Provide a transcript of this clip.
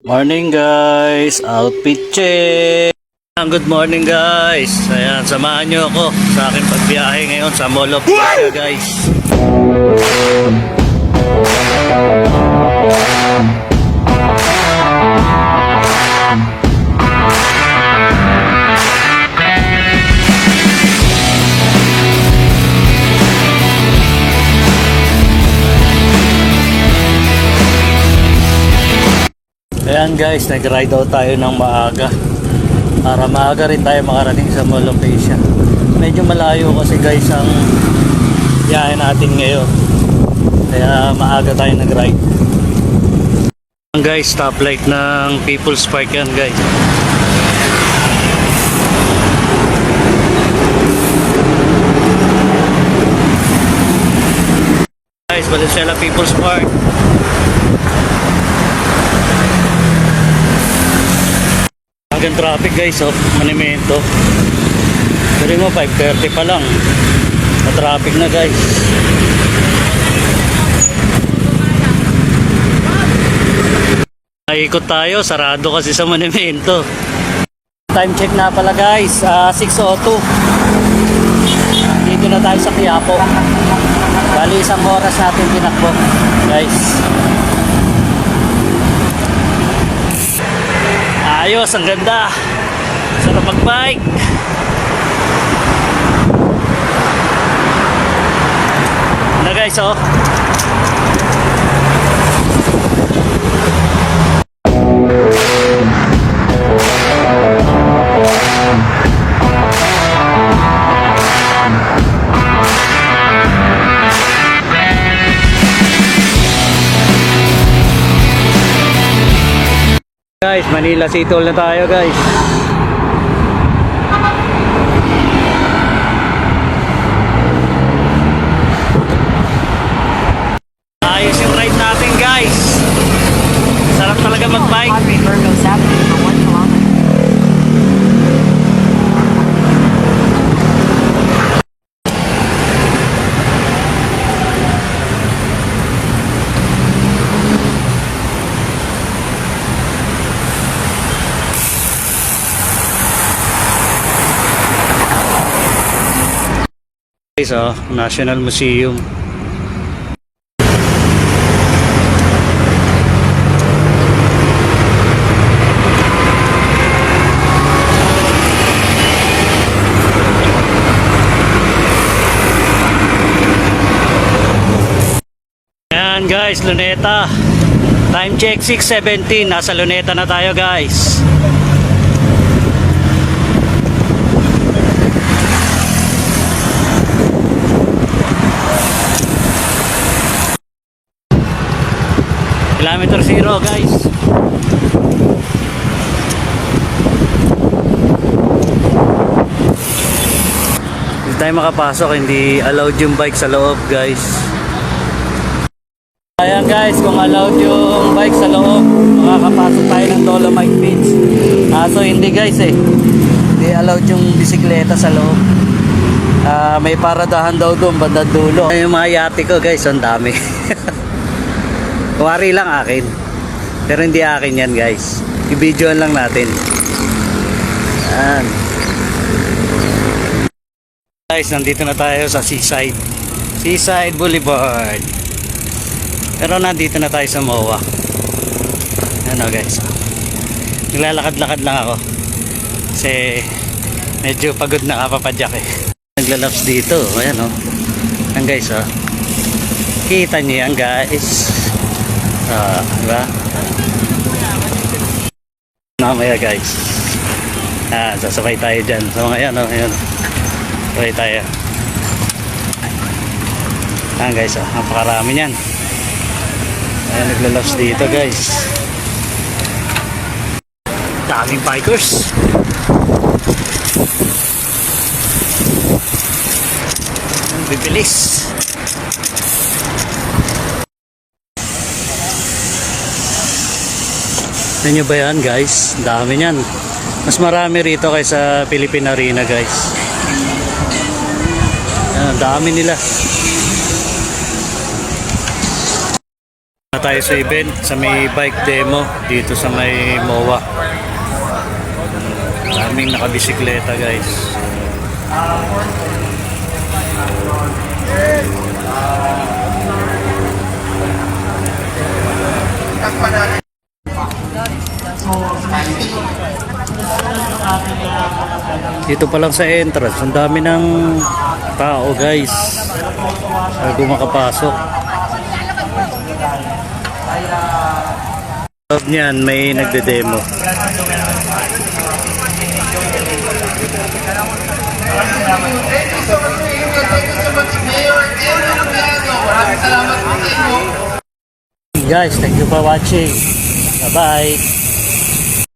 Morning guys, outfit check. Good morning guys. Ayan, samahan nyo ako sa aking pagbiyahe ngayon sa Mall of Asia guys. Ayan guys, nag-ride out tayo ng maaga para maaga rin tayo makarating sa Mall of Asia. Medyo malayo kasi guys ang biyahe natin ngayon, kaya maaga tayo nag-ride. Guys, stoplight ng People's Park yan guys. Guys, Valenzuela People's Park. Hanggang traffic guys, Monumento. Pero mo 5:30 pa lang, na traffic na guys. Naikot tayo, sarado kasi sa Monumento. Time check na pala guys, 6:02. Dito na tayo sa Quiapo. Bali isang oras natin tinakbo guys. Ayos, ang ganda. Sarap mag-bike. Na guys, Guys, Manila City Hall na tayo guys. Ayos yung ride natin guys. Sarap talaga mag-bike. National Museum. Ayan guys, Luneta. Time check 6:17. Nasa Luneta na tayo guys. Kilometer 0 guys. Hindi tayo makapasok, hindi allowed yung bike sa loob guys. Ayan guys, kung allowed yung bike sa loob, makakapasok tayo ng Dolomite Beach. So hindi guys hindi allowed yung bisikleta sa loob. May paradahan daw doon, bandang dulo. Yung mga yate ko guys, ang dami. Kuwari lang akin, pero hindi akin yan guys. I-videoan lang natin. Ayan. Guys, nandito na tayo sa Seaside Boulevard. Pero nandito na tayo sa MOA. Ano guys, naglalakad-lakad lang ako kasi medyo pagod na kapapadyak Naglalaps dito. Ayan Ayan guys kita nyo yan guys. Diba? Mamaya guys, sasabay tayo dyan sa mga yan ayan. Sabay tayo. Ayan guys, napakarami yan. Ayan, naglalabs dito guys. Daming bikers. Bibilis. Tignan nyo ba yan guys? Dami yan. Mas marami rito kaysa Philippine Arena guys. Dami nila. na tayo sa event, sa may bike demo dito sa may MOA. Daming nakabisikleta guys. Dito pa lang sa entrance, ang dami ng tao guys bago makapasok. Loob niyan may nagde-demo. Guys, thank you for watching. Bye bye.